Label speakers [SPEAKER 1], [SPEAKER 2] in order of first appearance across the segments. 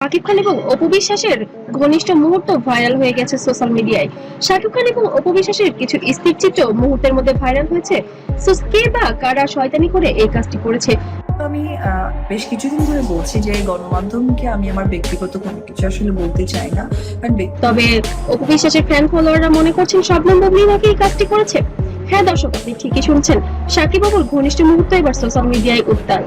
[SPEAKER 1] শাকিব খান এবং অপু বিশ্বাসের ঘনিষ্ঠ মুহূর্ত ভাইরাল হয়ে গেছে সোশ্যাল মিডিয়ায়। শাকিব খান এবং অপু বিশ্বাসের কিছু স্থির চিত্র মুহূর্তের মধ্যে ভাইরাল হয়েছে। কে বা কারা শয়তানি করে এই কাজটি করেছে।
[SPEAKER 2] আমি বেশ কিছুদিন ধরে বলছি যে গণমাধ্যমকে আমি আমার ব্যক্তিগত কোনো কিছু আসলে বলতে চাই না।
[SPEAKER 1] তবে অপু বিশ্বাসের ফ্যান ফলোয়াররা মনে করছেন শবনম বুবলি নাকি এই কাজটি করেছে। হ্যাঁ দর্শক, আপনি ঠিকই শুনছেন, শাকিব বাবুর ঘনিষ্ঠ মুহূর্ত এবার সোশ্যাল মিডিয়ায় উত্তাল।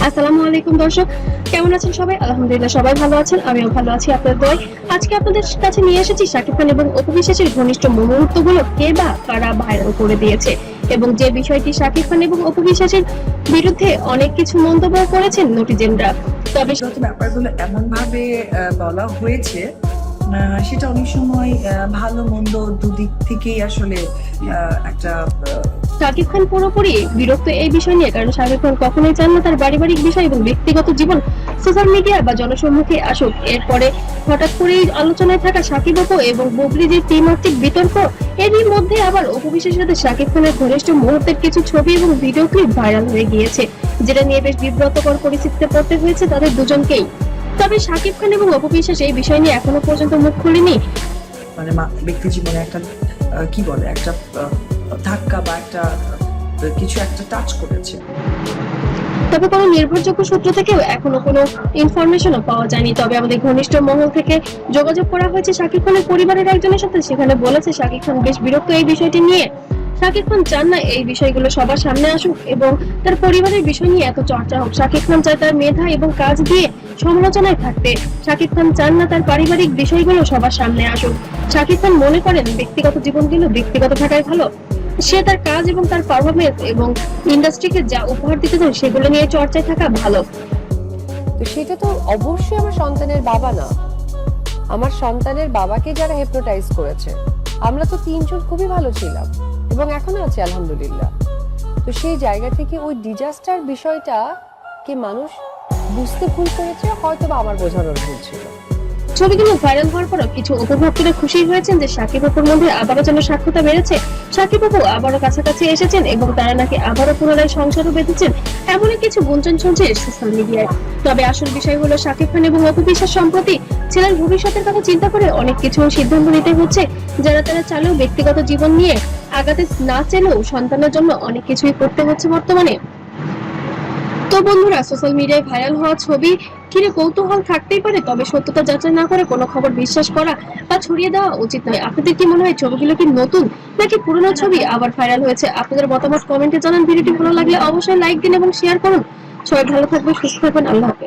[SPEAKER 1] আসসালামু আলাইকুম দর্শক, কেমন আছেন সবাই? আলহামদুলিল্লাহ সবাই ভালো আছেন, আমিও ভালো আছি আপনাদের দোয়ায়। আজকে আপনাদের কাছে নিয়ে এসেছি শাকিব খান এবং অপু বিশ্বাসের ঘনিষ্ঠ মুহূর্তগুলো কে বা কারা ভাইরাল করে দিয়েছে, এবং যে বিষয়টি শাকিব খান এবং অপু বিশ্বাসের বিরুদ্ধে অনেক কিছু মন্তব্য করেছেন নেটিজেনরা। তবে
[SPEAKER 2] ব্যাপারগুলো এমন ভাবে বলা হয়েছে, সেটা অনেক সময় ভালো মন্দ দুদিক থেকেই আসলে একটা
[SPEAKER 1] শাকিব খান পুরোপুরি বিরক্ত এই বিষয় নিয়ে, কারণ শাকিব খান কখনোই চান না তার পারিবারিক বিষয় এবং ব্যক্তিগত জীবন সোশ্যাল মিডিয়া বা জনসম্মুখে আসুক। এরপরে হঠাৎ করেই আলোচনায় থাকা শাকিব অপু এবং বুবলি যে ত্রিমাত্রিক বিতর্ক, এরই মধ্যে আবার অপু বিশ্বাসের সাথে শাকিব খানের ঘনিষ্ঠ মুহূর্তের কিছু ছবি এবং ভিডিও ক্লিপ ভাইরাল হয়ে গিয়েছে, যেটা নিয়ে বেশ বিব্রতকর পরিস্থিতিতে পড়তে হয়েছে তাদের দুজনকেই। তবে শাকিব খান এবং অপু বিশ্বাস এই বিষয় নিয়ে এখনো পর্যন্ত মুখ খুলেনি।
[SPEAKER 2] মানে ব্যক্তি জীবনে একটা কি বলে একটা ধাক্কা বা একটা কিছু একটা টাচ করেছে।
[SPEAKER 1] তবে কোনো নির্ভরযোগ্য সূত্র থেকেও এখনো কোনো ইনফরমেশনও পাওয়া যায়নি। তবে আমাদের ঘনিষ্ঠ মহল থেকে যোগাযোগ করা হয়েছে শাকিব খানের পরিবারের একজনের সাথে, সেখানে বলেছে শাকিব খান বেশ বিরক্ত এই বিষয়টি নিয়ে। শাকিব খান চান না এই বিষয়গুলো সবার সামনে আসুক এবং তার পরিবারের বিষয় নিয়ে এত চর্চা হোক। শাকিব খান চায় তার মেধা এবং কাজ দিয়ে সমালোচনায় থাকতে। শাকিব খান চান না তার পারিবারিক বিষয়গুলো সবার সামনে আসুক। শাকিব খান মনে করেন ব্যক্তিগত জীবনগুলো ব্যক্তিগত থাকাই ভালো। সে তার কাজ এবং তার পারফরমেন্স এবং ইন্ডাস্ট্রিকে যা উপহার দিতে চায় সেগুলো নিয়ে চর্চায় থাকা ভালো।
[SPEAKER 3] তো সেটা তো অবশ্যই আমার সন্তানের বাবা না, আমার সন্তানের বাবাকে যারা হিপনোটাইজ করেছে। আমরা তো তিনজন খুবই ভালো ছিলাম এবং এখনো আছি আলহামদুলিল্লাহ। তো সেই জায়গা থেকে ওই ডিজাস্টার বিষয়টা কি মানুষ বুঝতে ভুল করেছে, হয়তো বা আমার বোঝানোর ভুল ছিল।
[SPEAKER 1] ছবিগুলো ভাইরাল হওয়ার পরও কিছু উপভোক্তারা খুশি হয়েছেন যে শাকিব অপুর মধ্যে আবারও যেন সাক্ষাৎ বেড়েছে। শাকিব অপু আবারও কাছাকাছি এসেছেন এবং তারা নাকি আবারও পুনরায় সংসারও বেঁধেছেন, এমনই কিছু গুঞ্জন চলছে সোশ্যাল মিডিয়ায়। তবে আসল বিষয় হলো শাকিব খান এবং অপু বিশ্বাস সম্প্রতি ছেলের ভবিষ্যতের কথা চিন্তা করে অনেক কিছু সিদ্ধান্ত নিতে হচ্ছে, যারা তারা চালেও ব্যক্তিগত জীবন নিয়ে আগাতে না চাইলেও সন্তানের জন্য অনেক কিছুই করতে হচ্ছে বর্তমানে। তো বন্ধুরা, সোশ্যাল মিডিয়ায় ভাইরাল হওয়া ছবি ঘিরে কৌতূহল থাকতেই পারে, তবে সত্যতা যাচাই না করে কোনো খবর বিশ্বাস করা বা ছড়িয়ে দেওয়া উচিত নয়। আপনাদের কি মনে হয়, ছবিগুলো কি নতুন নাকি পুরনো ছবি আবার ভাইরাল হয়েছে? আপনাদের মতামত কমেন্টে জানান। ভিডিওটি ভালো লাগলে অবশ্যই লাইক দিন এবং শেয়ার করুন। সবাই ভালো থাকবেন, সুস্থ থাকবেন, আল্লাহ হাফেজ।